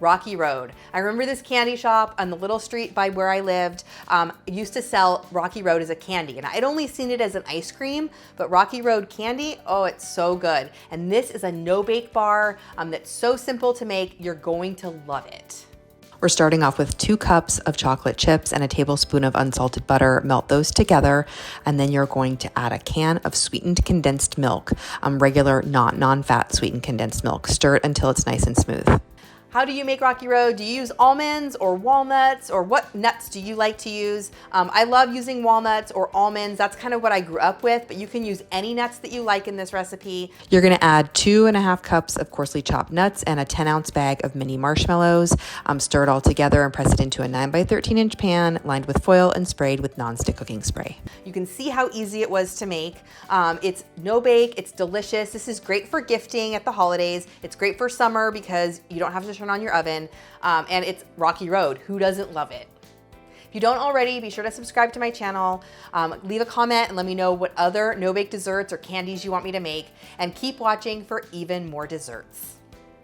Rocky Road. I remember this candy shop on the little street by where I lived used to sell Rocky Road as a candy, and I'd only seen it as an ice cream, but Rocky Road candy, oh, it's so good. And this is a no-bake bar that's so simple to make, you're going to love it. We're starting off with 2 cups of chocolate chips and a tablespoon of unsalted butter. Melt those together, and then you're going to add a can of sweetened condensed milk, regular, not non-fat sweetened condensed milk. Stir it until it's nice and smooth. How do you make Rocky Road? Do you use almonds or walnuts, or what nuts do you like to use? I love using walnuts or almonds. That's kind of what I grew up with, but you can use any nuts that you like in this recipe. You're gonna add 2.5 cups of coarsely chopped nuts and a 10-ounce bag of mini marshmallows. Stir it all together and press it into a 9 by 13 inch pan lined with foil and sprayed with non-stick cooking spray. You can see how easy it was to make. It's no bake, it's delicious. This is great for gifting at the holidays. It's great for summer because you don't have to turn on your oven, and it's Rocky Road. Who doesn't love it? If you don't already, be sure to subscribe to my channel, leave a comment and let me know what other no-bake desserts or candies you want me to make, and keep watching for even more desserts.